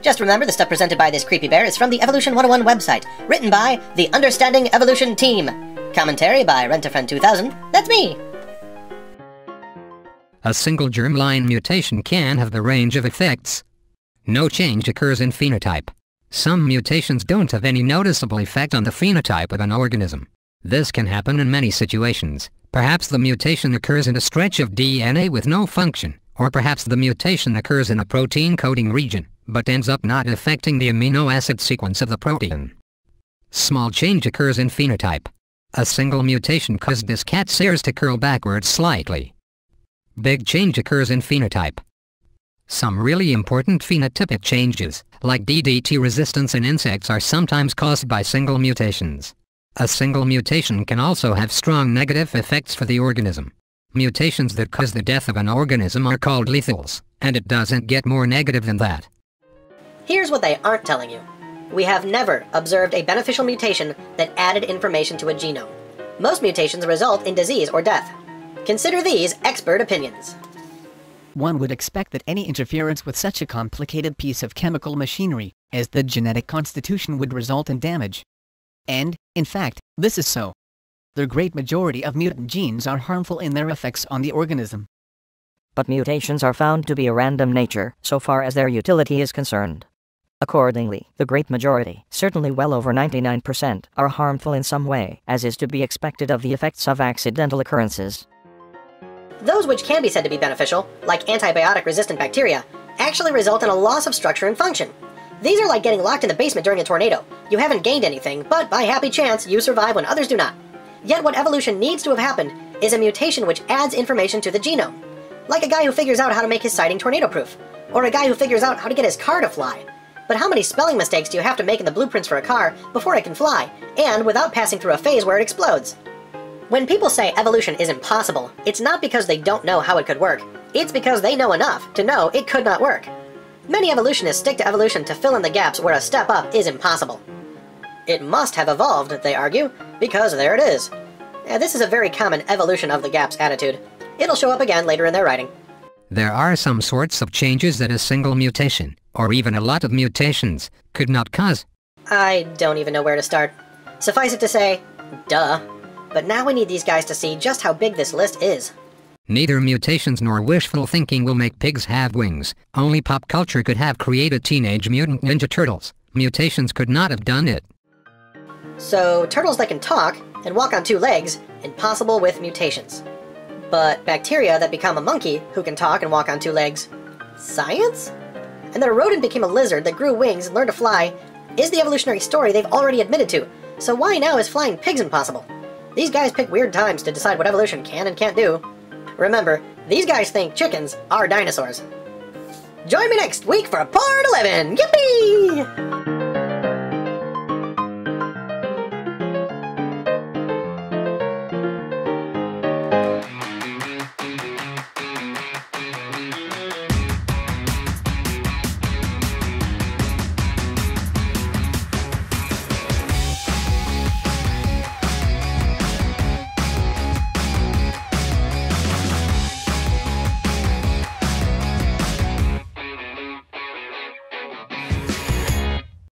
Just remember, the stuff presented by this creepy bear is from the Evolution 101 website, written by the Understanding Evolution team. Commentary by Rent-A-Friend2000. That's me! A single germline mutation can have the range of effects. No change occurs in phenotype. Some mutations don't have any noticeable effect on the phenotype of an organism. This can happen in many situations. Perhaps the mutation occurs in a stretch of DNA with no function, or perhaps the mutation occurs in a protein coding region, but ends up not affecting the amino acid sequence of the protein. Small change occurs in phenotype. A single mutation caused this cat's ears to curl backwards slightly. Big change occurs in phenotype. Some really important phenotypic changes, like DDT resistance in insects, are sometimes caused by single mutations. A single mutation can also have strong negative effects for the organism. Mutations that cause the death of an organism are called lethals, and it doesn't get more negative than that. Here's what they aren't telling you. We have never observed a beneficial mutation that added information to a genome. Most mutations result in disease or death. Consider these expert opinions. One would expect that any interference with such a complicated piece of chemical machinery as the genetic constitution would result in damage. And, in fact, this is so. The great majority of mutant genes are harmful in their effects on the organism. But mutations are found to be a random nature, so far as their utility is concerned. Accordingly, the great majority, certainly well over 99%, are harmful in some way, as is to be expected of the effects of accidental occurrences. Those which can be said to be beneficial, like antibiotic-resistant bacteria, actually result in a loss of structure and function. These are like getting locked in the basement during a tornado. You haven't gained anything, but by happy chance, you survive when others do not. Yet what evolution needs to have happened is a mutation which adds information to the genome. Like a guy who figures out how to make his siding tornado-proof, or a guy who figures out how to get his car to fly. But how many spelling mistakes do you have to make in the blueprints for a car before it can fly, and without passing through a phase where it explodes? When people say evolution is impossible, it's not because they don't know how it could work. It's because they know enough to know it could not work. Many evolutionists stick to evolution to fill in the gaps where a step up is impossible. It must have evolved, they argue, because there it is. This is a very common evolution of the gaps attitude. It'll show up again later in their writing. There are some sorts of changes that a single mutation, or even a lot of mutations, could not cause. I don't even know where to start. Suffice it to say, duh. But now we need these guys to see just how big this list is. Neither mutations nor wishful thinking will make pigs have wings. Only pop culture could have created Teenage Mutant Ninja Turtles. Mutations could not have done it. So, turtles that can talk and walk on two legs, impossible with mutations. But bacteria that become a monkey who can talk and walk on two legs, science? And that a rodent became a lizard that grew wings and learned to fly is the evolutionary story they've already admitted to. So why now is flying pigs impossible? These guys pick weird times to decide what evolution can and can't do. Remember, these guys think chickens are dinosaurs. Join me next week for Part 11! Yippee!